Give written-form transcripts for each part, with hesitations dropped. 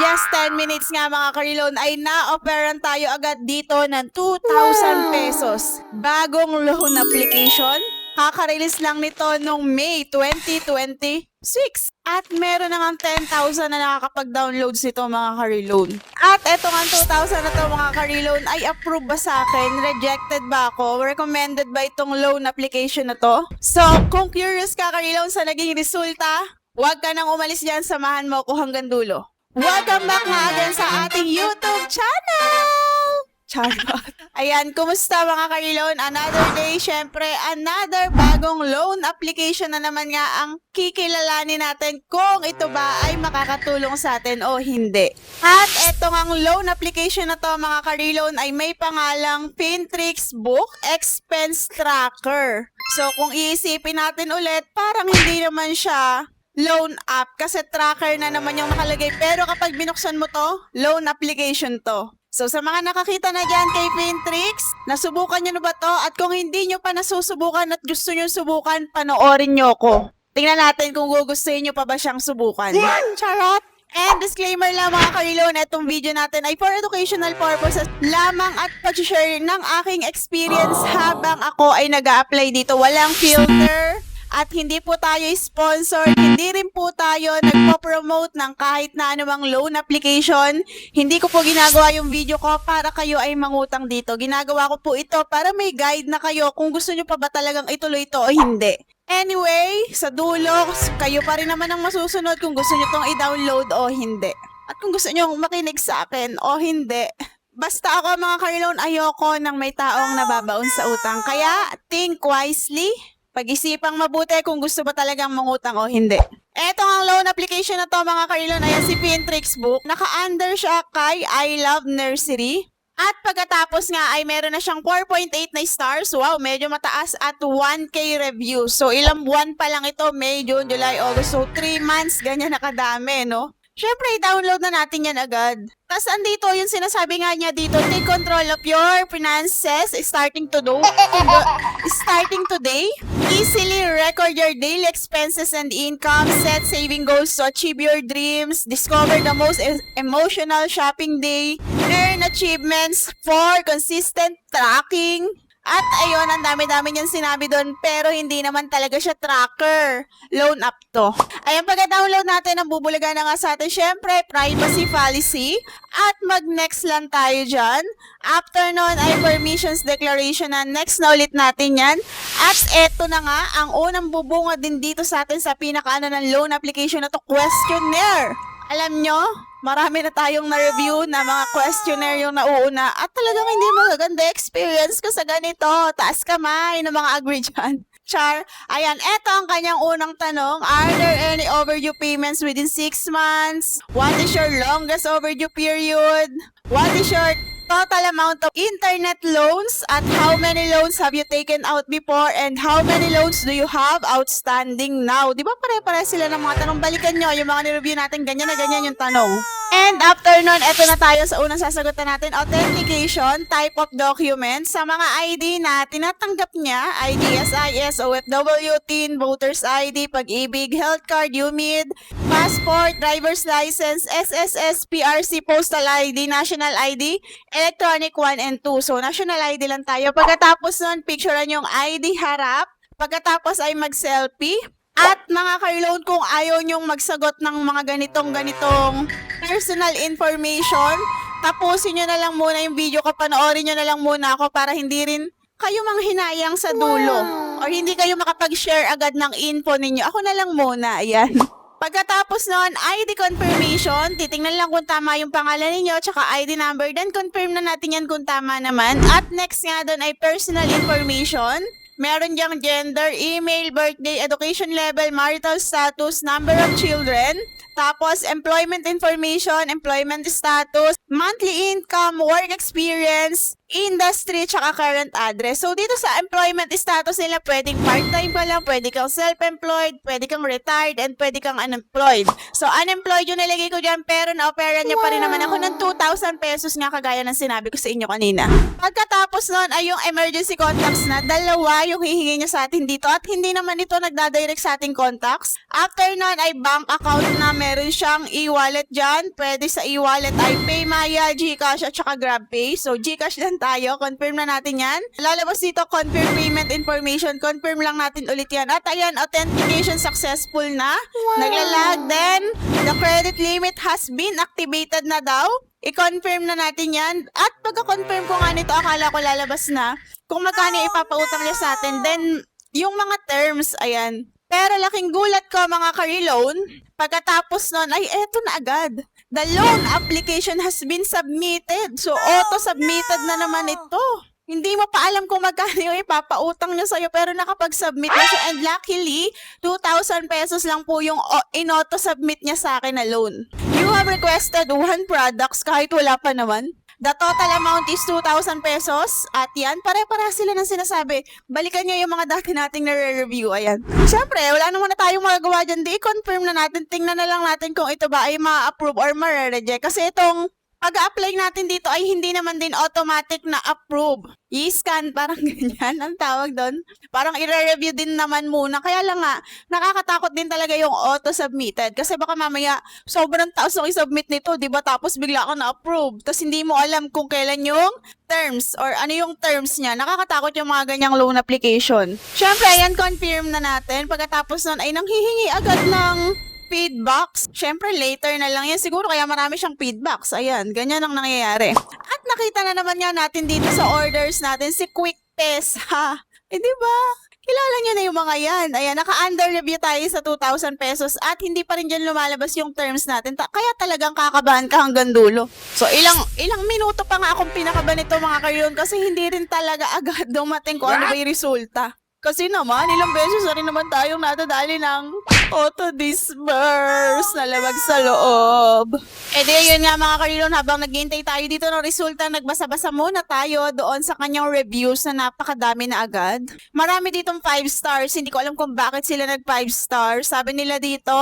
Yes, 10 minutes nga mga karilon ay na-operan tayo agad dito ng 2,000 pesos. Bagong loan application. Kaka-release lang nito noong May 2026. At meron na nga 10,000 na nakakapag-downloads nito mga karilon. At eto nga 2,000 na to mga karilon ay approve ba sa akin? Rejected ba ako? Recommended ba itong loan application na to? So, kung curious ka karilon sa naging resulta, huwag ka nang umalis dyan, samahan mo ako hanggang dulo. Welcome back nga again sa ating YouTube channel! Charot. Ayan, kumusta mga karilon? Another day, syempre, another bagong loan application na naman nga ang kikilalanin natin kung ito ba ay makakatulong sa atin o hindi. At eto ngang loan application na to mga karilon ay may pangalang Pintrix Book Expense Tracker. So kung iisipin natin ulit, parang hindi naman siya loan app kasi tracker na naman yung nakalagay. Pero kapag binuksan mo to, loan application to. So sa mga nakakita na dyan kay Pintrix, nasubukan nyo na ba to? At kung hindi nyo pa nasusubukan at gusto nyo subukan, panoorin nyo ko. Tingnan natin kung gugustuhin nyo pa ba siyang subukan. Charot! And disclaimer lang mga karilon, itong video natin ay for educational purposes lamang at pag-share ng aking experience habang ako ay nag-a-apply dito. Walang filter. At hindi po tayo sponsored, hindi rin po tayo nagpo-promote ng kahit na anumang loan application. Hindi ko po ginagawa yung video ko para kayo ay mangutang dito. Ginagawa ko po ito para may guide na kayo kung gusto nyo pa ba talagang ituloy ito o hindi. Anyway, sa dulo, kayo pa rin naman ang masusunod kung gusto nyo itong i-download o hindi. At kung gusto nyo makinig sa akin o hindi. Basta ako mga karilon, ayoko ng may taong nababaon sa utang. Kaya, think wisely. Pag-isipang mabuti kung gusto ba talagang mangutang o hindi. Eto ang loan application na to mga karilon, ayan si Pintrix Book. Naka-under siya kay I Love Nursery. At pagkatapos nga ay meron na siyang 4.8 na stars. Wow, medyo mataas at 1K reviews. So ilang buwan pa lang ito, May, June, July, August. So 3 months, ganyan nakadami, no? Syempre, i-download na natin yan agad. Tapos andito, yung sinasabi nga niya dito, take control of your finances starting today. Easily record your daily expenses and income, set saving goals to achieve your dreams, discover the most emotional shopping day, earn achievements for consistent tracking. At ayun, ang dami-dami niyang sinabi doon, pero hindi naman talaga siya tracker. Loan app to. Ayan, pagka-download natin, ang bubulaga na nga sa atin, syempre, privacy policy. At mag-next lang tayo dyan. After nun ay permissions declaration na next na ulit natin yan. At eto na nga, ang unang bubunga din dito sa atin sa pinaka-ano ng loan application na to, questionnaire. Alam nyo, marami na tayong na-review na mga questionnaire yung nauuna at talagang hindi magaganda experience ko sa ganito. Taas kamay ng mga agree dyan. Char, ayan, eto ang kanyang unang tanong. Are there any overdue payments within 6 months? What is your longest overdue period? What is your total amount of internet loans? At how many loans have you taken out before? And how many loans do you have outstanding now? Di ba pare-pare sila ng mga tanong? Balikan nyo yung mga nireview natin. Ganyan na ganyan yung tanong. And after nun, eto na tayo sa unang sasagutan natin. Authentication, type of document. Sa mga ID na tinatanggap niya, ID, SIS, OFW, TIN, Voters ID, Pag-ibig, Health Card, UMID, Passport, Driver's License, SSS, PRC, Postal ID, National ID, Electronic 1 and 2. So, National ID lang tayo. Pagkatapos nun, picturean yung ID harap. Pagkatapos ay mag-selfie. At mga karilon, kung ayaw nyong magsagot ng mga ganitong personal information, tapusin nyo na lang muna yung video ko, panoorin nyo na lang muna ako para hindi rin kayo manghinayang sa dulo. Or hindi kayo makapag-share agad ng info ninyo. Ako na lang muna, ayan. Pagkatapos nun, ID confirmation, titingnan lang kung tama yung pangalan ninyo, tsaka ID number, then confirm na natin yan kung tama naman. At next nga doon ay personal information. Meron diyang gender, email, birthday, education level, marital status, number of children. Tapos, employment information, employment status, monthly income, work experience, industry, tsaka current address. So, dito sa employment status nila, pwedeng part-time ka lang, pwede kang self-employed, pwede kang retired, and pwede kang unemployed. So, unemployed yung nilagay ko dyan, pero na-operan niya pa rin naman ako ng 2,000 pesos nga kagaya ng sinabi ko sa inyo kanina. Pagkatapos nun ay yung emergency contacts na dalawa yung hihingi niya sa atin dito at hindi naman ito nagdadirect sa ating contacts. After nun ay bank account na meron siyang e-wallet dyan. Pwede sa e-wallet ay PayMaya, GCash at saka GrabPay. So, GCash lang tayo. Confirm na natin yan. Lalabas dito, confirm payment information. Confirm lang natin ulit yan. At ayan, authentication successful na. Naglalag. Then, the credit limit has been activated na daw. I-confirm na natin yan. At pagka-confirm ko nga nito, akala ko lalabas na kung magkano ipapautang niya sa atin. Then, yung mga terms, ayan. Pero laking gulat ko mga ka-reloan, pagkatapos nun ay eto na agad. The loan application has been submitted. So, auto-submitted na naman ito. Hindi mo pa alam kung magkano yung ipapautang niya sa'yo pero nakapag-submit na siya. And luckily, 2,000 pesos lang po yung in-auto-submit niya sa akin na loan. You have requested 1 products kahit wala pa naman. The total amount is 2,000 pesos. At yan, pare-para sila ng sinasabi. Balikan nyo yung mga dati nating nare-review. Ayan. Siyempre, wala naman na tayong magagawa dyan. I-confirm na natin. Tingnan na lang natin kung ito ba ay ma-approve or ma-reject. Kasi itong pag-apply natin dito ay hindi naman din automatic na approve. I-scan, parang ganyan ang tawag doon. Parang i-review din naman muna. Kaya lang nga, nakakatakot din talaga yung auto-submitted. Kasi baka mamaya, sobrang taas ng i-submit nito, di ba? Tapos bigla ka na-approve. Tapos hindi mo alam kung kailan yung terms or ano yung terms niya. Nakakatakot yung mga ganyang loan application. Siyempre, ayan, confirm na natin. Pagkatapos nun ay nanghihingi agad ng feedbacks. Siyempre, later na lang yan. Siguro kaya marami siyang feedbacks. Ayan, ganyan ang nangyayari. At nakita na naman nga natin dito sa orders natin si QuickPes. Ha? Eh, di ba? Kilala niyo na yung mga yan. Ayan, naka-under review tayo sa 2,000 pesos at hindi pa rin dyan lumalabas yung terms natin. Kaya talagang kakabahan ka hanggang dulo. So, ilang minuto pa nga akong pinakaban ito mga kayon kasi hindi rin talaga agad dumating kung ano ba yung resulta. Kasi naman, ilang beses na rin naman tayong natadali ng auto-disburse na labag sa loob. E di, yun nga mga karilon, habang naghihintay tayo dito ng resulta, nagbasa-basa muna tayo doon sa kanyang reviews na napakadami na agad. Marami ditong 5 stars, hindi ko alam kung bakit sila nag 5 stars. Sabi nila dito,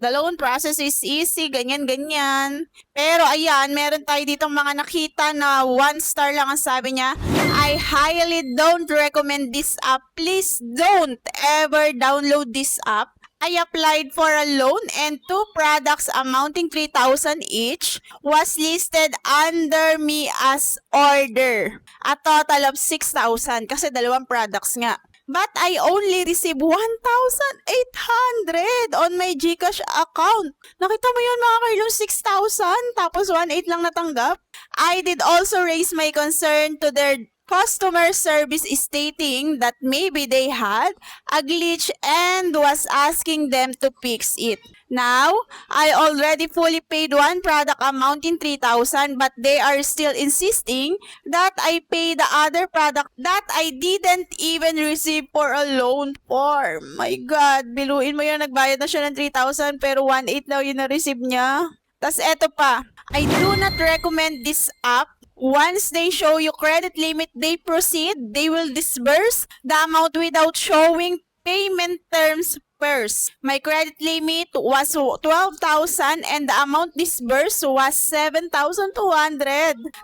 the loan process is easy, ganyan-ganyan. Pero ayan, meron tayo ditong mga nakita na 1 star lang ang sabi niya. I highly don't recommend this app. Please don't ever download this app. I applied for a loan and 2 products amounting 3,000 each was listed under me as order. A total of 6,000 kasi 2 products nga. But I only received 1,800 on my GCash account. Nakita mo yun mga kailong 6,000 tapos 1,800 lang natanggap. I did also raise my concern to their customer service stating that maybe they had a glitch and was asking them to fix it. Now, I already fully paid 1 product amounting 3,000 but they are still insisting that I pay the other product that I didn't even receive for a loan for. My God, biluin mo yun, nagbayad na siya ng 3,000 pero 1,800 daw yun na-receive niya. Tas eto pa, I do not recommend this app. Once they show you credit limit, they proceed. They will disburse the amount without showing payment terms first. My credit limit was 12,000 and the amount disbursed was 7,200.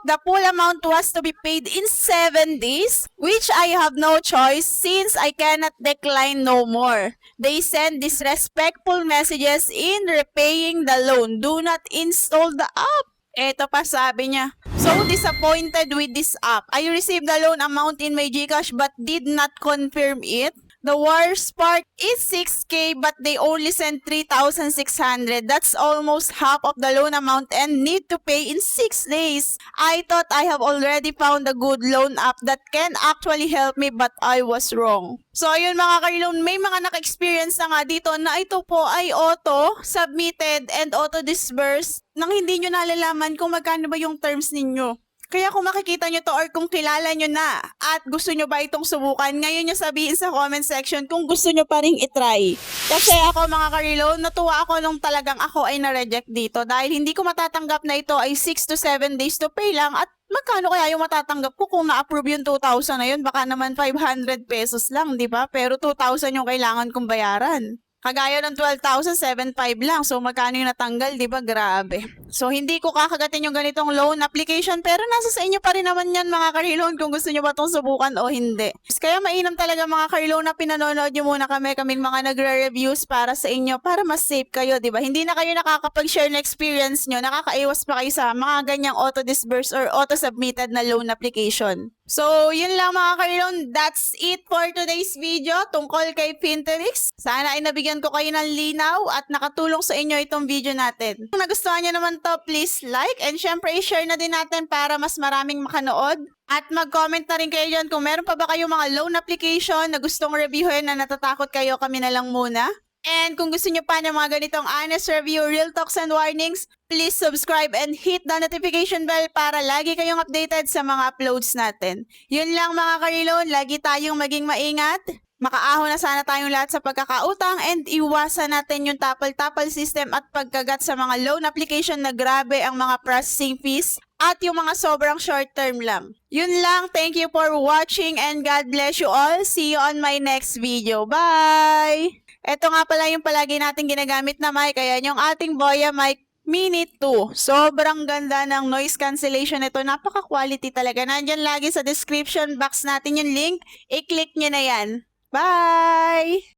The full amount was to be paid in 7 days, which I have no choice since I cannot decline no more. They send disrespectful messages in repaying the loan. Do not install the app. Eto pa sabi niya, so disappointed with this app. I received the loan amount in my GCash but did not confirm it. The worst part is 6K but they only sent 3,600. That's almost half of the loan amount and need to pay in 6 days. I thought I have already found a good loan app that can actually help me but I was wrong. So ayun mga karilon, may mga naka-experience na nga dito na ito po ay auto-submitted and auto-disbursed nang hindi nyo nalalaman kung magkano ba yung terms ninyo. Kaya kung makikita nyo to or kung kilala nyo na at gusto nyo ba itong subukan, ngayon nyo sabihin sa comment section kung gusto nyo pa ring itry. Kasi ako mga karilo, natuwa ako nung talagang ako ay na-reject dito dahil hindi ko matatanggap na ito ay 6 to 7 days to pay lang at magkano kaya yung matatanggap ko kung na-approve yung 2,000 na yun? Baka naman 500 pesos lang, di ba? Pero 2,000 yung kailangan kong bayaran. Kagaya ng 12,705 lang. So, magkano yung natanggal, di ba? Grabe. So, hindi ko kakagatin yung ganitong loan application, pero nasa sa inyo pa rin naman yan, mga ka-reloan, kung gusto nyo ba itong subukan o hindi. Kaya mainam talaga, mga ka-reloan, na pinanonood nyo muna kaming mga nagre-reviews para sa inyo, para mas safe kayo, di ba? Hindi na kayo nakakapag-share na experience nyo, nakakaiwas pa kayo sa mga ganyang auto-disburse or auto-submitted na loan application. So, yun lang, mga ka-reloan. That's it for today's video tungkol kay Finterix. Sana ay nabigyan ko kayo ng linaw at nakatulong sa inyo itong video natin. Kung nagustuhan nyo naman to, please like and syempre i-share na din natin para mas maraming makanood. At mag-comment na rin kayo dyan kung meron pa ba kayong mga loan application na gustong reviewin na natatakot kayo, kami na lang muna. And kung gusto nyo pa ng mga ganitong honest review, real talks and warnings, please subscribe and hit the notification bell para lagi kayong updated sa mga uploads natin. Yun lang, mga ka-reloan, lagi tayong maging maingat. Makaahon na sana tayong lahat sa pagkakautang and iwasan natin yung tapal-tapal system at pagkagat sa mga loan application na grabe ang mga processing fees at yung mga sobrang short term lang. Yun lang, thank you for watching and God bless you all. See you on my next video. Bye! Ito nga pala yung palagi natin ginagamit na mic, kaya yung ating Boya Mic Mini 2. Sobrang ganda ng noise cancellation nito. Napaka-quality talaga. Nandyan lagi sa description box natin yung link. I-click nyo na yan. Bye!